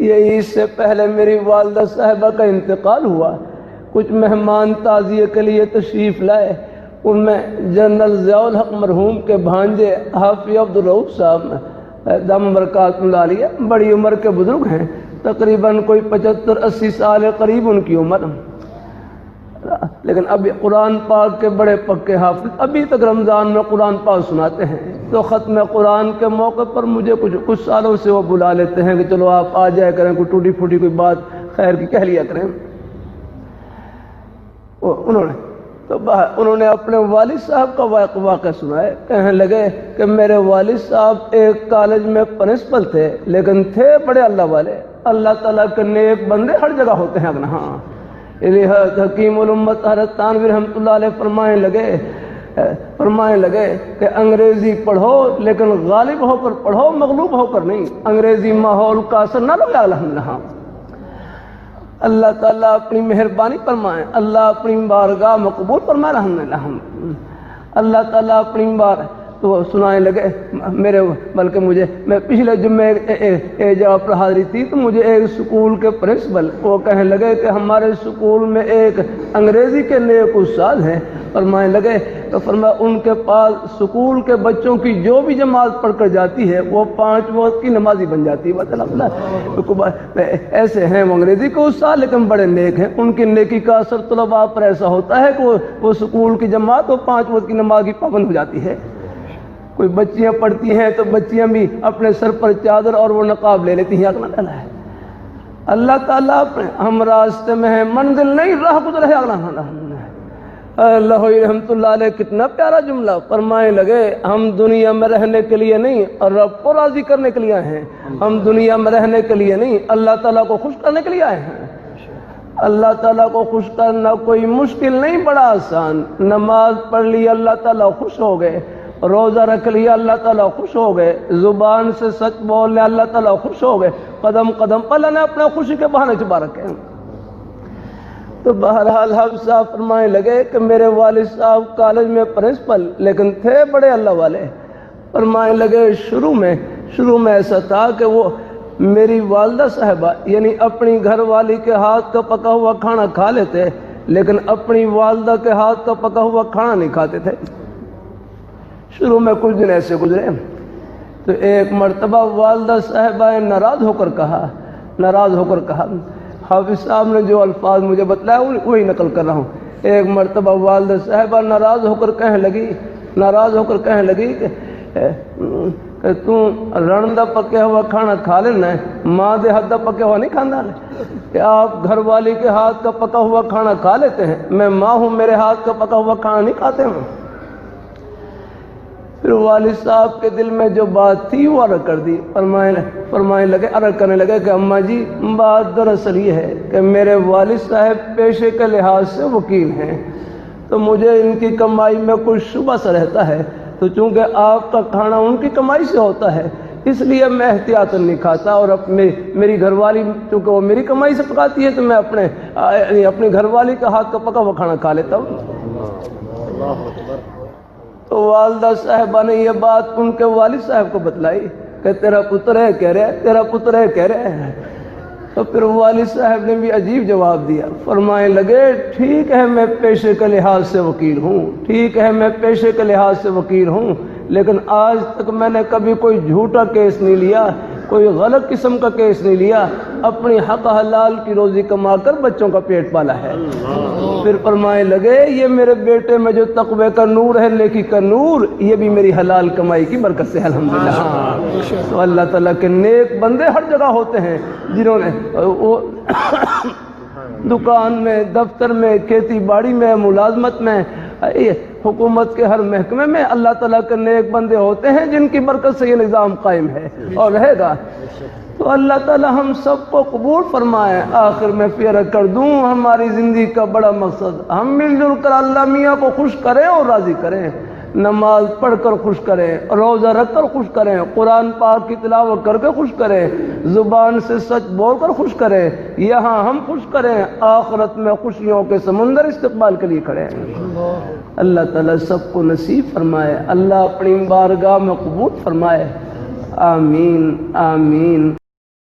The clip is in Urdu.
یہ عید سے پہلے میری والدہ صاحبہ کا انتقال ہوا، کچھ مہمان تعزیے کے لیے تشریف لائے، ان میں جنرل ضیاء الحق مرحوم کے بھانجے حافظ عبدالرؤوف صاحب دم برکات اللہ علیہ، بڑی عمر کے بزرگ ہیں، تقریباً کوئی 75-80 سال قریب ان کی عمر، لیکن ابھی قرآن پاک کے بڑے پکے حافظ، ابھی تک رمضان میں قرآن پاک سناتے ہیں، تو ختم قرآن کے موقع پر مجھے کچھ سالوں سے وہ بلا لیتے ہیں کہ چلو آپ آ جائے کریں، کوئی ٹوٹی پھوٹی کوئی بات خیر کی کہہ لیا کریں۔ انہوں نے اپنے والد صاحب کا واقعہ سنایا، کہنے لگے کہ میرے والد صاحب ایک کالج میں پرنسپل تھے، لیکن تھے بڑے اللہ والے، اللہ تعالیٰ کے نیک بندے ہر جگہ ہوتے ہیں۔ ہاں، حکیم الامت حضرت تھانوی رحمۃ اللہ علیہ فرمانے لگے کہ انگریزی پڑھو لیکن غالب ہو کر پڑھو، مغلوب ہو کر نہیں، انگریزی ماحول کا اثر نہ لو۔ الحمدللہ، اللہ تعالیٰ اپنی مہربانی فرمائے، اللہ اپنی بارگاہ مقبول فرمائے۔ الحمدللہ، اللہ تعالیٰ اپنی بار تو سنانے لگے میرے، بلکہ میں پچھلے جمعے ایک جگہ پر حاضری تھی تو مجھے ایک سکول کے پرنسپل وہ کہنے لگے کہ ہمارے سکول میں ایک انگریزی کے نیک استاد ہیں، فرمانے لگے تو فرمایا ان کے پاس سکول کے بچوں کی جو بھی جماعت پڑھ کر جاتی ہے وہ 5 وقت کی نمازی بن جاتی ہے۔ ایسے ہیں وہ انگریزی کے استاد لیکن بڑے نیک ہیں، ان کی نیکی کا اثر طلباء پر ایسا ہوتا ہے کہ وہ سکول کی جماعت وہ 5 وقت کی نماز کی پابند ہو جاتی ہے۔ کوئی بچیاں پڑھتی ہیں تو بچیاں بھی اپنے سر پر چادر اور وہ نقاب لے لیتی ہیں۔ اللہ تعالیٰ ہم راستے میں ہیں، منزل نہیں راہ گزر ہے۔ اللہ رحمت اللہ علیہ کتنا پیارا جملہ فرمائے لگے، ہم دنیا میں رہنے کے لیے نہیں اور رب کو راضی کرنے کے لیے آئے ہیں، ہم دنیا میں رہنے کے لیے نہیں اللہ تعالیٰ کو خوش کرنے کے لیے آئے ہیں۔ اللہ تعالیٰ کو خوش کرنا کوئی مشکل نہیں، بڑا آسان، نماز پڑھ لی اللہ تعالیٰ خوش ہو گئے، روزہ رکھ لیا اللہ تعالیٰ خوش ہو گئے، زبان سے سچ بول لیا اللہ تعالیٰ خوش ہو گئے، قدم قدم پر اللہ نے اپنے خوشی کے بہانے چھپا رکھے ہیں۔ تو بہرحال حافظ صاحب فرمانے لگے کہ میرے والد صاحب کالج میں پرنسپل لیکن تھے بڑے اللہ والے، فرمانے لگے شروع میں ایسا تھا کہ وہ میری والدہ صاحبہ یعنی اپنی گھر والی کے ہاتھ کا پکا ہوا کھانا کھا لیتے لیکن اپنی والدہ کے ہاتھ کا پکا ہوا کھانا نہیں کھاتے تھے۔ شروع میں کچھ دن ایسے گزرے تو ایک مرتبہ والدہ صاحبہ نے ناراض ہو کر کہا، حافظ صاحب نے جو الفاظ مجھے بتلایا وہی نقل کر رہا ہوں۔ ایک مرتبہ والدہ صاحبہ ناراض ہو کر کہنے لگی کہ تم رندا پکیا ہوا کھانا کھا لینا ہے، ماں دے ہاتھ کا پکیا ہوا نہیں کھانا کہ آپ گھر والی کے ہاتھ کا پکا ہوا کھانا کھا لیتے ہیں، میں ماں ہوں میرے ہاتھ کا پکا ہوا کھانا نہیں کھاتے ہوں۔ پھر والد صاحب کے دل میں جو بات تھی وہ عرض کر دی، عرض کرنے لگے کہ اماں جی بات دراصل یہ ہے کہ میرے والد صاحب پیشے کے لحاظ سے وکیل ہیں تو مجھے ان کی کمائی میں کچھ شبہ سا رہتا ہے، تو چونکہ آپ کا کھانا ان کی کمائی سے ہوتا ہے اس لیے میں احتیاطاً نہیں کھاتا، اور میری گھر والی چونکہ وہ میری کمائی سے پکاتی ہے تو میں اپنی گھر والی کا ہاتھ کا پکا ہوا کھانا کھا لیتا ہوں۔ تو والدہ صاحبہ نے یہ بات ان کے والد صاحب کو بتلائی کہ تیرا پتر ہے کہہ رہے ہیں۔ تو پھر والد صاحب نے بھی عجیب جواب دیا، فرمانے لگے ٹھیک ہے میں پیشے کے لحاظ سے وکیل ہوں، لیکن آج تک میں نے کبھی کوئی جھوٹا کیس نہیں لیا، کوئی غلط قسم کا کیس نہیں لیا، اپنی حق حلال کی روزی کما کر بچوں کا پیٹ پالا ہے۔ پھر فرمانے لگے یہ میرے بیٹے میں جو تقوی کا نور ہے، نیکی کا نور، یہ بھی میری حلال کمائی کی برکت سے ہے الحمدللہ۔ تو اللہ تعالیٰ کے نیک بندے ہر جگہ ہوتے ہیں، جنہوں نے دکان میں، دفتر میں، کھیتی باڑی میں، ملازمت میں، حکومت کے ہر محکمے میں اللہ تعالیٰ کے نیک بندے ہوتے ہیں جن کی برکت سے یہ نظام قائم ہے اور رہے گا۔ تو اللہ تعالیٰ ہم سب کو قبول فرمائے۔ آخر میں پھر کر دوں ہماری زندگی کا بڑا مقصد ہم مل جل کر اللہ میاں کو خوش کریں اور راضی کریں، نماز پڑھ کر خوش کریں، روزہ رکھ کر خوش کریں، قرآن پاک کی تلاوت کر کے خوش کریں، زبان سے سچ بول کر خوش کریں، یہاں ہم خوش کریں، آخرت میں خوشیوں کے سمندر استقبال کے لیے کھڑے ہیں۔ اللہ تعالیٰ سب کو نصیب فرمائے، اللہ اپنی بارگاہ میں قبول فرمائے، آمین آمین۔